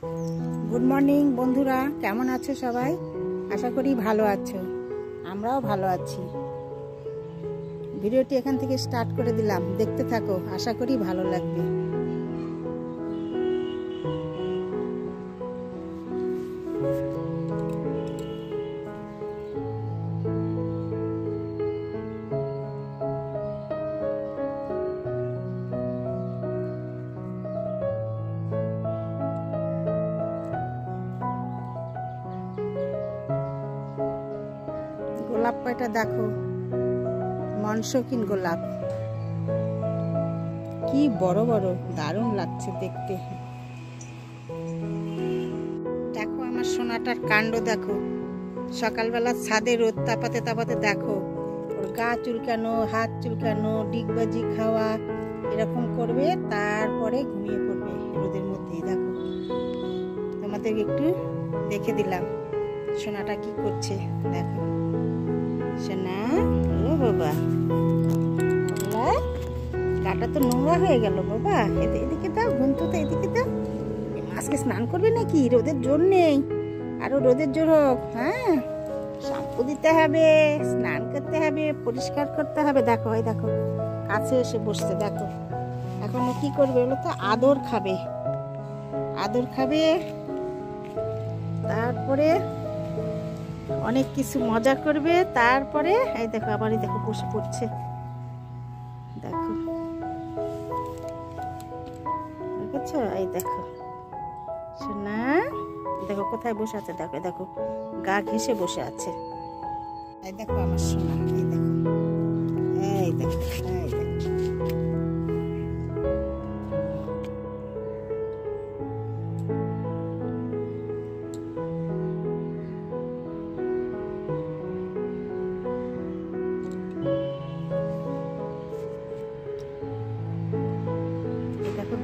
Good morning বন্ধুরা, কেমন আছো সবাই? আশা করি ভালো আছো, আমরাও ভালো আছি। ভিডিওটি এখান থেকে স্টার্ট করে দিলাম, দেখতে থাকো, আশা করি ভালো লাগবে। গোলাপ কয়টা দেখো, মনশৌখিন গোলাপ, কি বড় বড়, দারুণ লাগছে দেখতে। দেখো আমার সোনাটার কাণ্ড দেখো, সকালবেলা ছাদে রোদ তাপাতে তাপাতে দেখো ওর গা চুলকানো, হাত চুলকানো, ডিগবাজি খাওয়া এরকম করবে, তারপরে ঘুমিয়ে পড়বে রোদের মধ্যেই। দেখো তোমাদের একটু দেখে দিলাম সোনাটা কি করছে। দেখো সোনা, ও বাবা, গাটা তো নোংরা হয়ে গেল বাবা, এদিকে দাও, ঘুমতো তো এদিকে দাও। আজকে স্নান করবে নাকি? রোদের জোর নেই, আরো রোদের জোর হোক। হ্যাঁ, শ্যাম্পু দিতে হবে, স্নান করতে হবে, পরিষ্কার করতে হবে। দেখো এই দেখো কাছে এসে বসছে, দেখো এখন কি করবে বলো তো? আদর খাবে, আদর খাবে, তারপরে অনেক কিছু মজা করবে, তারপরে এই দেখো আবার এই দেখো বসে পড়ছে। দেখো দেখেছো? এই দেখো সোনা, দেখো কোথায় বসে আছে, দেখো দেখো গা ঘেঁষে বসে আছে। এই দেখো আমার সোনা, এই দেখো, এই দেখো, এই দেখো।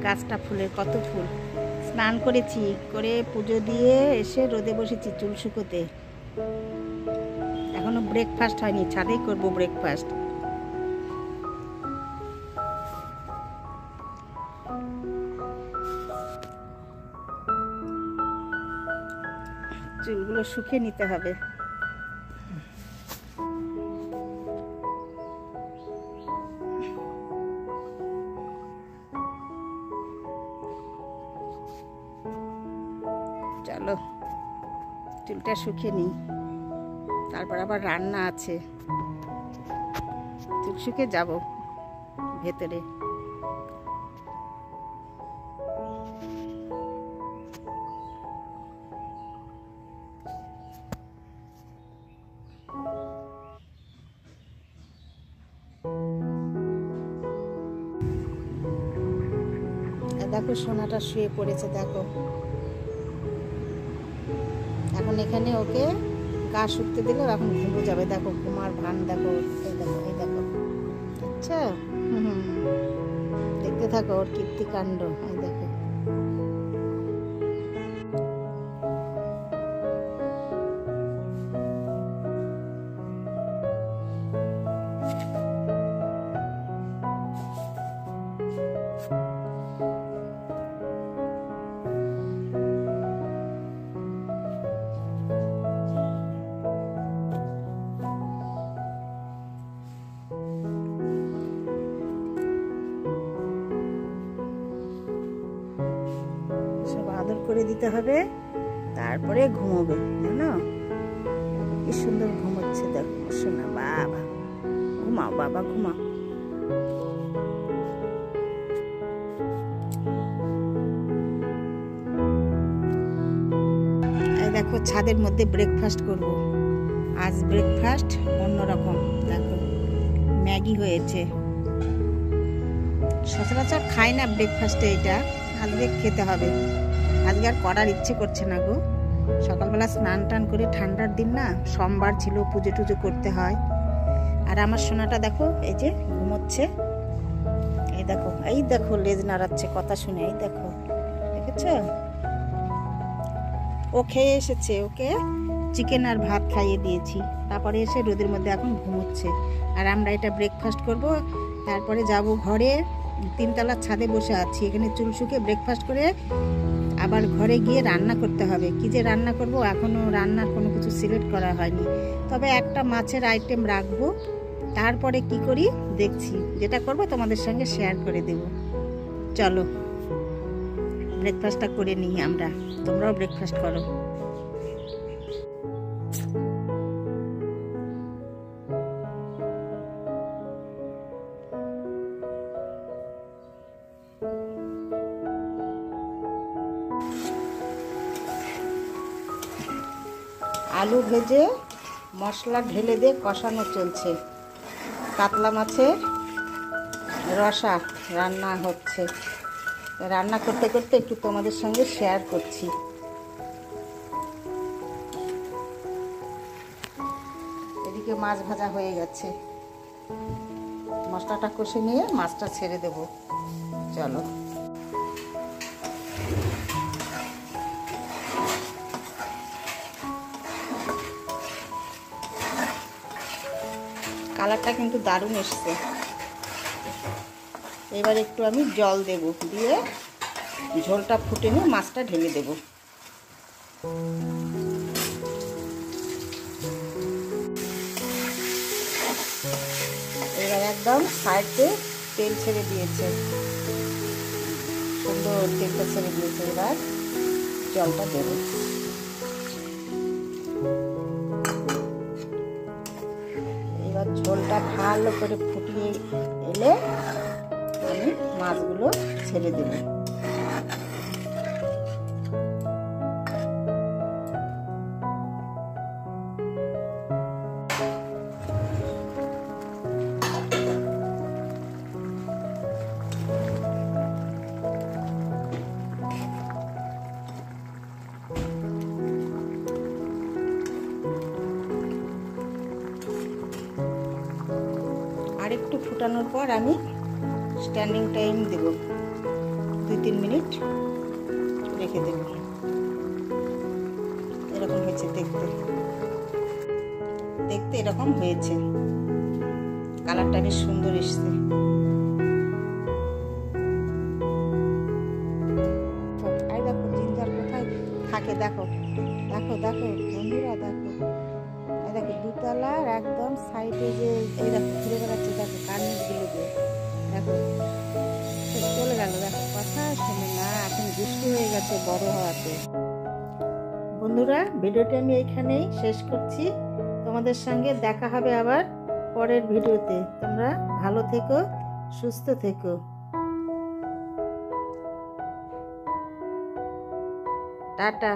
গাছটা ফুলের, কত ফুল। স্নান করেছি, করে পুজো দিয়ে এসে রোদে বসেছি চুল শুকোতে। এখনো ব্রেকফাস্ট হয়নি, ছাদেই করব ব্রেকফাস্ট। চুলগুলো শুকিয়ে নিতে হবে। চলো চুলটা শুকিয়ে নিই, তারপর আবার রান্না আছে। চুল শুকিয়ে যাব ভেতরে। দেখো সোনাটা শুয়ে পড়েছে, দেখো এখন এখানে ওকে গা শুকতে দিলে এখন ঘুমো যাবে। দেখো ঘুমার ভান, দেখো এই দেখো, এই দেখো। আচ্ছা, দেখতে থাকো ওর কীর্তিকাণ্ড। এই দেখো করে দিতে হবে, তারপরে ঘুমোবে। জানো কি সুন্দর ঘুমোচ্ছে, দেখো শোনা। বাবা ঘুমাও, বাবা ঘুমাও। এই দেখো ছাদের মধ্যে ব্রেকফাস্ট করব আজ। ব্রেকফাস্ট অন্যরকম, দেখো ম্যাগি হয়েছে। সচরাচর খাই না ব্রেকফাস্টে, এটা আজকে খেতে হবে। আজকে আর করার ইচ্ছে করছে না গো। সকালবেলা স্নান টান করে, ঠান্ডার দিন না, সোমবার ছিল, পুজো টুজো করতে হয়। আর আমার সোনাটা দেখো এই যে ঘুমোচ্ছে, এই দেখো, এই দেখো লেজ নাড়াচ্ছে কথা শুনে। এই দেখো, দেখেছো? ও খেয়ে এসেছে, ওকে চিকেন আর ভাত খাইয়ে দিয়েছি, তারপরে এসে রোদের মধ্যে এখন ঘুমোচ্ছে। আর আমরা এটা ব্রেকফাস্ট করব, তারপরে যাব ঘরে, তিনতলার ছাদে বসে আছি। এখানে চুল শুকে ব্রেকফাস্ট করে আবার ঘরে গিয়ে রান্না করতে হবে। কি যে রান্না করব এখনও রান্নার কোনো কিছু সিলেক্ট করা হয়নি, তবে একটা মাছের আইটেম রাখবো। তারপরে কি করি দেখছি, যেটা করব তোমাদের সঙ্গে শেয়ার করে দেব। চলো ব্রেকফাস্টটা করে নিই আমরা, তোমরাও ব্রেকফাস্ট করো। আলু ভেজে মশলা ঢেলে দিয়ে কষানো চলছে। কাতলা মাছের রসা রান্না হচ্ছে। রান্না করতে করতে একটু তোমাদের সঙ্গে শেয়ার করছি। এদিকে মাছ ভাজা হয়ে গেছে, মশলাটা কষে নিয়ে মাছটা ছেড়ে দেব। চলো কালারটা কিন্তু দারুণ এসছে। এবার একটু আমি জল দেব, দিয়ে ঝোলটা ফুটে নিয়ে মাছটা ঢেলে দেব। এবার একদম সাইডে তেল ছেড়ে দিয়েছে, সুন্দর তেলটা ছেড়ে দিয়েছে। এবার জলটা দেব। এবার ঝোলটা ভালো করে ফুটিয়ে এলে আমি মাছগুলো ছেড়ে দেব। আর একটু ফুটানোর পর আমি স্ট্যান্ডিং টাইম দেব, 2-3 মিনিট রেখে দেব। এরকম হয়েছে দেখতে, দেখতে এরকম হয়েছে। কালারটা বেশ সুন্দর এসছে। আর দেখো জিঞ্জার কোথায় থাকে, দেখো দেখো দেখো বন্ধুরা, দেখো দেখো দুতলার একদম সাইডে যে এই দেখো ঘুরে বেড়াচ্ছে, দেখো কার্নিশগুলো দিয়ে, দেখো চলে গেল। দেখো কথা শোনে না, এখন দুষ্টু হয়ে গেছে বড় হওয়াতে। বন্ধুরা ভিডিওটি আমি এইখানেই শেষ করছি। তোমাদের সঙ্গে দেখা হবে আবার পরের ভিডিওতে। তোমরা ভালো থেকো, সুস্থ থেকো। টাটা।